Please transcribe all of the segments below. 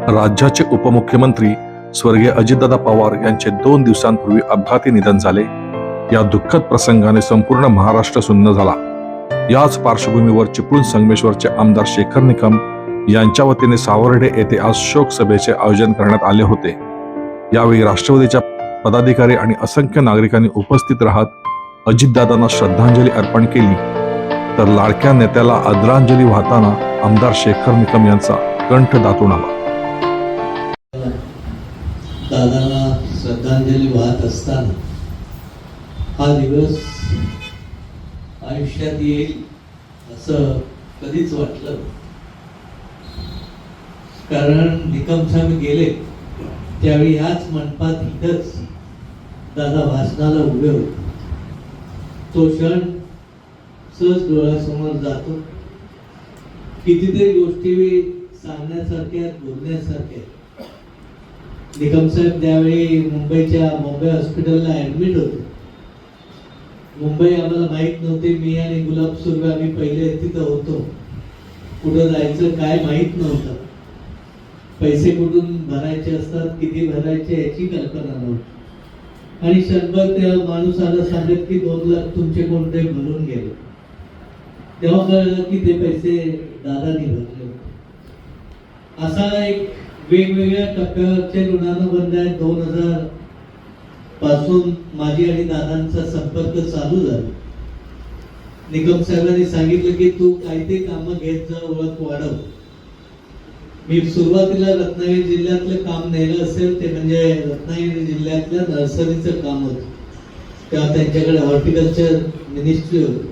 राज्याचे उपमुख्यमंत्री स्वर्गीय अजितदादा पवार यांचे 2 दिवसांपूर्वी अपघाती निधन झाले. या दुःखद प्रसंगाने संपूर्ण महाराष्ट्र सुन्न झाला. याच पार्श्वभूमीवर चिपळूण संगमेश्वरचे आमदार शेखर निकम यांच्या वतीने सावर्डे येथे आज शोक सभेचे आयोजन करण्यात आले होते. यावेळी राष्ट्रवादीच्या पदाधिकारी आणि असंख्य नागरिकांनी उपस्थित राहत अजितदादांना श्रद्धांजली अर्पण केली. तर लाडक्या नेत्याला आदरांजली वाहताना आमदार शेखर निकम यांचा कंठ दाटून आला. दादाला श्रद्धांजली वाहत असताना हा दिवस आयुष्यात येईल असं कधीच वाटलं, कारण निकम साहेब गेले त्यावेळी ह्याच मंडपात इथंच दादा भाषणाला उभे होते. तो क्षण सहज डोळ्यासमोर जातो. कितीतरी गोष्टी सांगण्यासारख्या, बोलण्यासारख्या. निकम साहेब त्यावेळी मुंबई हॉस्पिटलला ऍडमिट होते. मुंबई आम्हाला माहित नव्हती. मी आणि गुलाब सुर्वे आम्ही पहिले तिथं होतो. कुठं जायचं काय माहित नव्हतं. पैसे कुठून भरायचे असतात, किती भरायचे याची कल्पना नव्हती. आणि शंभर त्या माणूस आला सांगत की 2 लाख तुमचे कोणते भरून गेले. तेव्हा कळलं की ते पैसे दादानी भरले होते. असा एक वेगवेगळ्या टप्प्यावरचे ऋणानुबंध आहेत. 2000 पासून माझी आणि दादांचा संपर्क चालू झाला. निकम साहेबांनी सांगितलं की तू काही ते कामं घेत जा, ओळख वाढव. मी सुरुवातीला रत्नागिरी जिल्ह्यातलं काम नेलं असेल ते म्हणजे रत्नागिरी जिल्ह्यातल्या नर्सरीचं काम होतं. तेव्हा त्यांच्याकडे हॉर्टिकल्चर मिनिस्ट्री होती.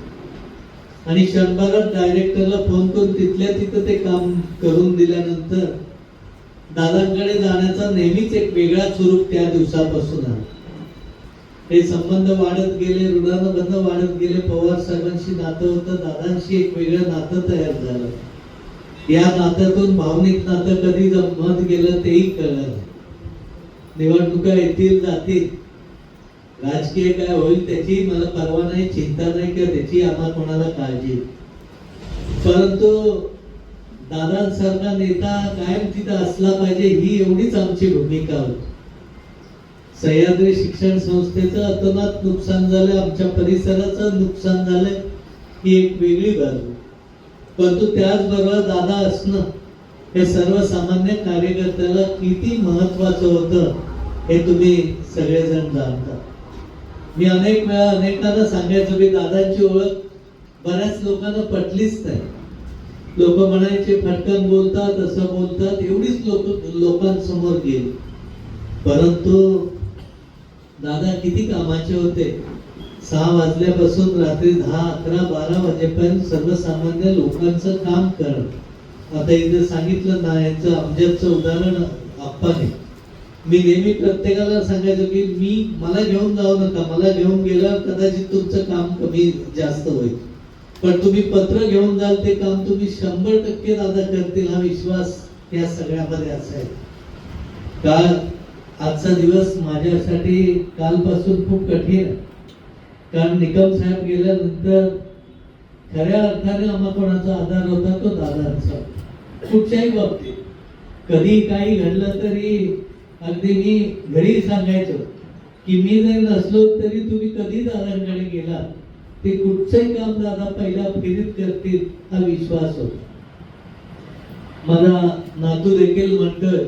आणि शंभरात डायरेक्टरला फोन करून तिथल्या तिथं ते काम करून दिल्यानंतर दादांकडे जाण्याचा नेहमीच एक वेगळा स्वरूप त्या दिवसापासून आला. हे संबंध वाढत गेले, ऋणानुबंध वाढत गेले. पवार साहेबांशी नातं होतं, दादांशी एक वेगळं नातं तयार झालं. या नात्यातून भावनिक नातं कधी जमत गेलं तेही कळलं. निवडणुका येतील जातील, राजकीय काय होईल त्याची मला परवा नाही, चिंता नाही, किंवा त्याची आम्हाला कोणाला काळजी. परंतु दादांसारखा नेता कायम तिथं असला पाहिजे ही एवढीच आमची भूमिका होती. सह्याद्री शिक्षण संस्थेचं अतोनात नुकसान झालं, आमच्या परिसराचं नुकसान झालं, ही एक वेगळी बाजू. परंतु त्याचबरोबर दादा असणं हे सर्वसामान्य कार्यकर्त्याला किती महत्वाचं होतं हे तुम्ही सगळेजण जाणता. मी अनेक वेळा अनेकांना सांगायचो की दादांची ओळख बऱ्याच लोकांना पटलीच नाही. लोक म्हणायचे फटकन बोलतात, असं बोलतात, एवढीच लोकांसमोर गेली. परंतु दादा किती कामाचे होते. 6 वाजल्यापासून रात्री 10, 11, 12 वाजेपर्यंत सर्वसामान्य लोकांचं काम करणं. आता इथे सांगितलं ना, यांचं अमजदचं उदाहरण आप्पाने. मी नेहमी प्रत्येकाला सांगायचो की मला घेऊन जाऊ नका. मला घेऊन गेल्यावर कदाचित तुमचं काम कमी जास्त होईल, पण तुम्ही पत्र घेऊन जाल ते काम तुम्ही 100% दादा करतील, हा विश्वास या सगळ्यामध्ये असायचा. काल आजचा दिवस माझ्यासाठी कालपासून खूप कठीण आहे. कारण निकम साहेब गेल्यानंतर खऱ्या अर्थाने आम्हा कोणाचा आधार होता तो दादांचा. कुठच्याही बाबतीत कधी काही घडलं तरी अगदी मी घरी सांगायचो की मी जरी नसलो तरी तुम्ही कधी दादांकडे गेला ते कुठचंही काम दादा पहिल्या फेरीत करतील हा विश्वास होता. मला नातू देखील म्हणतोय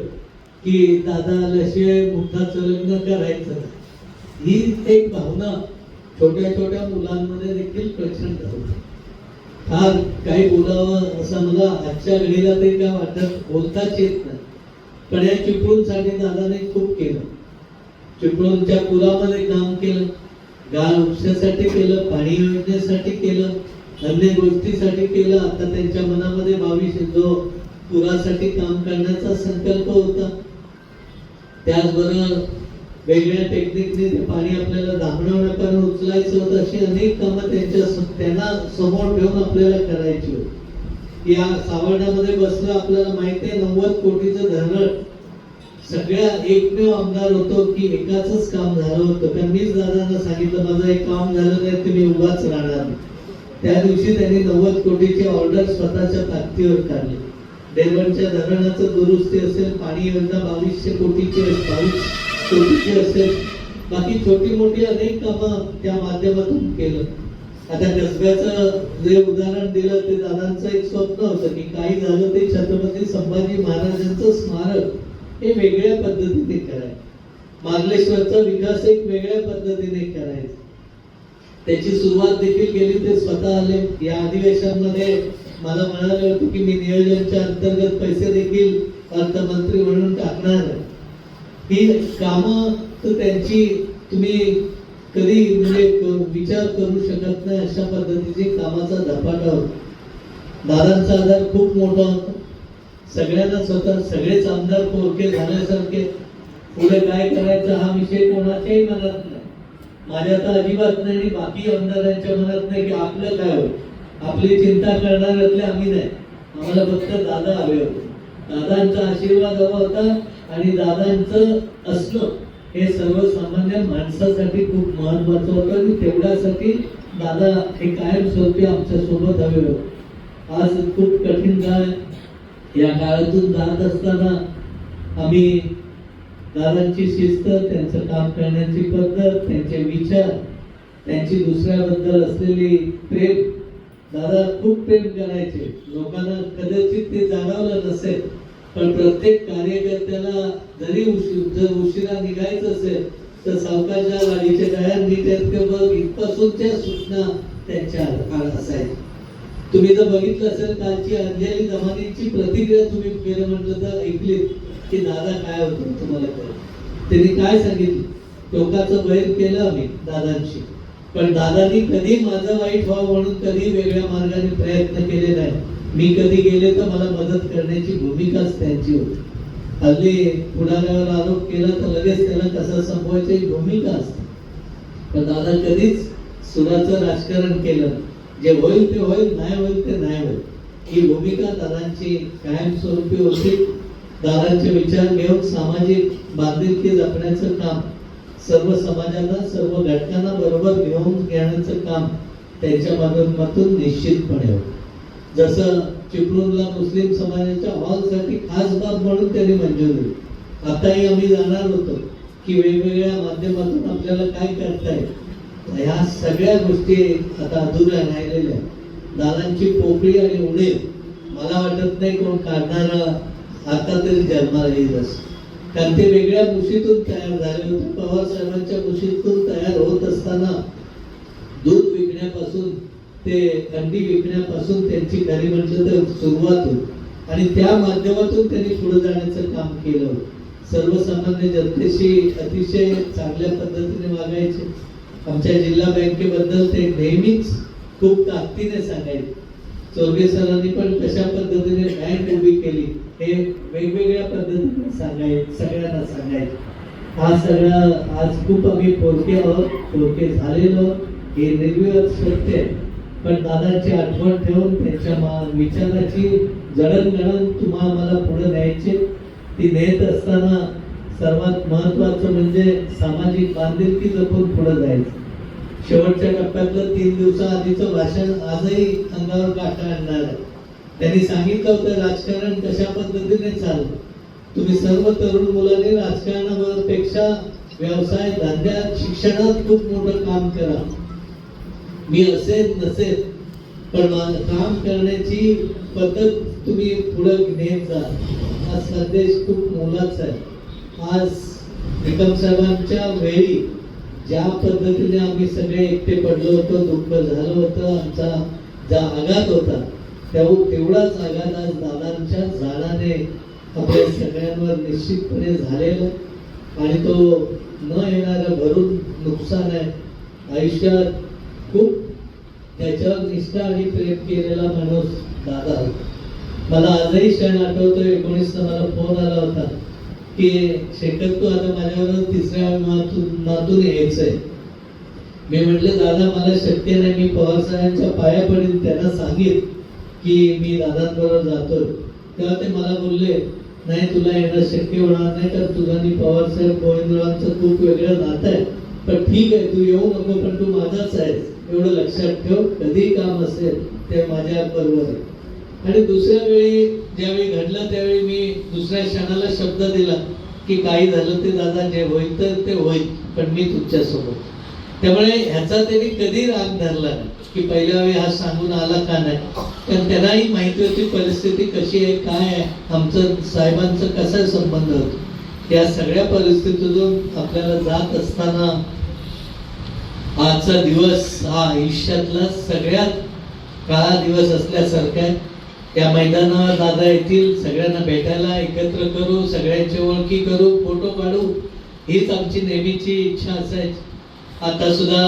की दादा आल्याशिवाय मुठाचं लग्न करायचं. ही एक भावना छोट्या छोट्या मुलांमध्ये देखील प्रचंड होती. फार काही बोलावं असं मला आजच्या घडीला तरी काय वाटत, बोलताच येत नाही. पण या चिपळूणसाठी दादाने खूप केलं. चिपळूणच्या पुरामध्ये काम केलं, गाळ उपशासाठी केलं, पाणी योजनेसाठी केलं, अन्य गोष्टीसाठी केलं. आता त्यांच्या मनामध्ये 22 जो पुरासाठी काम करण्याचा संकल्प होता. त्याचबरोबर वेगळ्या टेक्निकने ते पाणी आपल्याला दामणवण्यापर्यंत उचलायचं होतं. अशी अनेक कामं त्यांना समोर ठेवून आपल्याला करायची होती. या सावर्ड्यामध्ये बसलं, आपल्याला माहिती आहे 90 कोटीचं धरण. सगळ्या एकमेव आमदार होतो की एकाच काम झालं होतं. कारण मीच दादांना सांगितलं माझं एक काम झालं नाही तुम्ही उभाच राहणार. त्या दिवशी त्यांनी 90 कोटीची ऑर्डर स्वतःच्या ताकदीवर काढली. देवणच्या धरणाचं दुरुस्ती असेल, पाणी योजना 2200 कोटीची 22 कोटीची असेल, बाकी छोटी मोठी अनेक कामं त्या माध्यमातून केलं. आता कसब्याचं जे उदाहरण दिलं ते दादांचं एक स्वप्न होतं की काही झालं ते छत्रपती संभाजी महाराजांचं स्मारक हे वेगळ्या पद्धतीने करायचं, मार्लेश्वरचा विकास एक वेगळ्या पद्धतीने करायचा. त्याची सुरुवात देखील केली. ते स्वतः आले या अधिवेशनामध्ये, मला म्हणाले होते की मी नियोजनच्या अंतर्गत पैसे देखील अर्थमंत्री म्हणून टाकणार आहे. ही कामं तर त्यांची तुम्ही कधी म्हणजे विचार करू शकत नाही, अशा पद्धतीची कामाचा झपाटा होता. दादांचा आधार खूप मोठा होता. सगळ्यांना स्वतः सगळेच आमदार पोरके झाल्यासारखे पुढे काय करायचं हा विषय कोणाच्याही मनात नाही. माझ्या तर अजिबात नाही आणि बाकी आमदारांच्या मनात नाही की आपलं काय होईल. आपली चिंता करणाऱ्यातले आम्ही नाही, आम्हाला फक्त दादा हवे होते. दादांचा आशीर्वाद हवा होता आणि दादांचं असणं हे सर्वसामान्य माणसासाठी खूप महत्वाचं होतं आणि तेवढ्यासाठी दादा हे कायमस्वरूपी आमच्या सोबत हवे होते. आज खूप कठीण काळ, या काळातून जात असताना आम्ही दादांची शिस्त, त्यांचं काम करण्याची पद्धत, त्यांचे विचार, त्यांची दुसऱ्याबद्दल असलेली प्रेम, दादा खूप प्रेम करायचे. लोकांना कदाचित ते जाणवलं नसेल, पण प्रत्येक कार्यकर्त्याला जरी जर उशिरा निघायचं असेल तर सावकाशच्या गाडीचे टायर नीट आहेत का बघ इथपासूनच्या सूचना त्यांच्या असायच्या. तुम्ही जर बघितलं असेल कालची अंजली दमानीची प्रतिक्रिया तुम्ही केलं म्हटलं तर ऐकली की दादा काय होतं तुम्हाला कळलं. त्यांनी काय सांगितलं, टोकाचं बैर केलं आम्ही दादांशी, पण दादांनी कधी माझं वाईट व्हावं म्हणून कधी वेगळ्या मार्गाने प्रयत्न केले नाही. मी कधी गेले तर मला मदत करण्याची भूमिकाच त्यांची होती. हल्ली पुढाऱ्यावर आरोप केला तर लगेच त्याला कसं संपवायची ही भूमिका असते, पण दादा कधीच सुराचं राजकारण केलं. जे होईल ते होईल, नाही होईल ते नाही होईल, ही भूमिका दादांची कायमस्वरूपी होती. दादांचे विचार घेऊन सामाजिक बांधिलकी जपण्याचं काम, सर्व समाजाला सर्व घटकांना बरोबर घेऊन घेण्याचं काम त्यांच्या माध्यमातून निश्चितपणे होतं. जसं चिपळूणला मुस्लिम समाजाच्या हॉलसाठी खास बाब म्हणून त्यांनी मंजूर दिली. आताही आम्ही जाणार होतो की वेगवेगळ्या माध्यमातून आपल्याला काय करता येईल. ह्या सगळ्या गोष्टी आता अधुऱ्या राहिलेल्या. दादांची पोकळी आणि उणीव मला वाटत नाही कोण काढणारा आता तरी जन्माला येईल असं, कारण ते वेगळ्या मुशीतून तयार झाले होते. पवार साहेबांच्या मुशीतून तयार होत असताना दूध विकण्यापासून ते अंडी विकण्यापासून त्यांची खरी म्हटलं तर सुरुवात होती आणि त्या माध्यमातून त्यांनी पुढे जाण्याचं काम केलं होतं. सर्वसामान्य जनतेशी अतिशय चांगल्या पद्धतीने वागायचे. आमच्या जिल्हा बँकेबद्दल ते नेहमीच खूप ताकदीने सांगायचे. चोरगे सरांनी पण कशा पद्धतीने बँक उभी केली हे वेगवेगळ्या पद्धतीने सांगायचे, सगळ्यांना सांगायचे. हा सगळा आज खूप आम्ही पोरके आहोत, पोरके झालेलो हे निर्विवाद सत्य आहे. पण दादांची आठवण ठेवून त्यांच्या विचाराची जडणघडण तुम्हाला मला पुढे न्यायची. ती नेत असताना सर्वात महत्वाचं म्हणजे सामाजिक बांधिलकी जपून पुढे जायचं. शेवटच्या टप्प्यातलं 3 दिवसाआधीचं भाषण आजही अंगावर काटा आणणार आहे. त्यांनी सांगितलं होतं राजकारण कशा पद्धतीने चालतं. तुम्ही सर्व तरुण मुलांनी राजकारणापेक्षा व्यवसाय, धंद्यात, शिक्षणात खूप मोठं काम करा. मी असेल नसेल पण काम करण्याची पद्धत तुम्ही पुढे नेत जा. हा संदेश खूप मोलाचा आहे. आज निकम साहेबांच्या वेळी ज्या पद्धतीने आम्ही सगळे एकटे पडलो होतो, दुःख झालं होतं, आमचा ज्या आघात होता तेवढाच आघात आज दादांच्या जाण्याने आपल्या सगळ्यांवर निश्चितपणे झालेला आणि तो न येणारा भरून नुकसान आहे. आयुष्यात खूप त्याच्यावर निष्ठा आणि प्रेम केलेला माणूस दादा. मला आजही क्षण आठवतो, 19 मला फोन आला होता की शेखर तू आता माझ्याबरोबर 3ऱ्या विमानातून यायचंय. मी म्हटलं दादा मला शक्य नाही, मी पवार साहेबांच्या पाया पडेल, त्यांना सांगेल की मी दादांबरोबर जातोय. तेव्हा ते मला बोलले नाही तुला येणं शक्य होणार नाही, कारण तुझा आणि पवार साहेब गोविंदरावांचं खूप वेगळं नातं आहे, पण ठीक आहे तू येऊ नको, पण तू माझाच आहेस एवढं लक्षात ठेव. कधी काम असेल ते माझ्या बरोबर आहे. आणि दुसऱ्या वेळी ज्यावेळी घडलं त्यावेळी मी दुसऱ्या क्षणाला शब्द दिला की काही झालं ते दादा जे होईल तर ते होईल, पण मी तुमच्यासोबत. त्यामुळे ह्याचा त्यांनी कधी राग धरला नाही की पहिल्या वेळी हा सांगून आला का नाही, कारण त्यांनाही माहिती होती परिस्थिती कशी आहे, काय आहे, आमचं साहेबांचं कसा संबंध होतो. या सगळ्या परिस्थितीतून आपल्याला जात असताना आजचा दिवस हा आयुष्यातला सगळ्यात काळा दिवस असल्यासारखा आहे. त्या मैदानावर दादा येतील, सगळ्यांना भेटायला एकत्र करू, सगळ्यांची ओळखी करू, फोटो काढू, हीच आमची नेहमीची इच्छा असायची. आता सुद्धा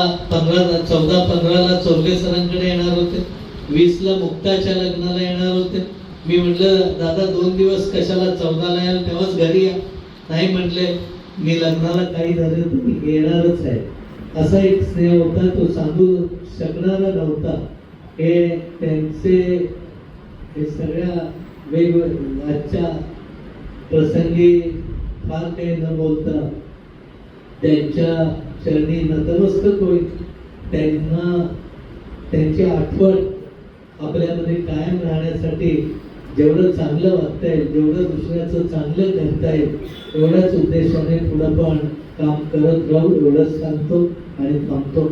14-15ला चौगले सरांकडे येणार होते, 20ला मुक्ताच्या लग्नाला येणार होते. मी म्हटलं दादा 2 दिवस कशाला 14ला याल, तेव्हाच घरी या. नाही म्हटले, मी लग्नाला काही झालं तर येणारच आहे. असा एक स्नेह होता, तो सांगू शकणारा नव्हता. हे त्यांचे हे सगळ्या वेगवेगळ्या आजच्या प्रसंगी फार काही न बोलता त्यांच्या चरणी नतमस्तक होईल. त्यांना त्यांची आठवण आपल्यामध्ये कायम राहण्यासाठी जेवढं चांगलं वागता येईल, जेवढं दुसऱ्याचं चांगलं करता येईल, एवढ्याच उद्देशाने पुढं पण काम करत राहू, एवढंच सांगतो आणि थांबतो.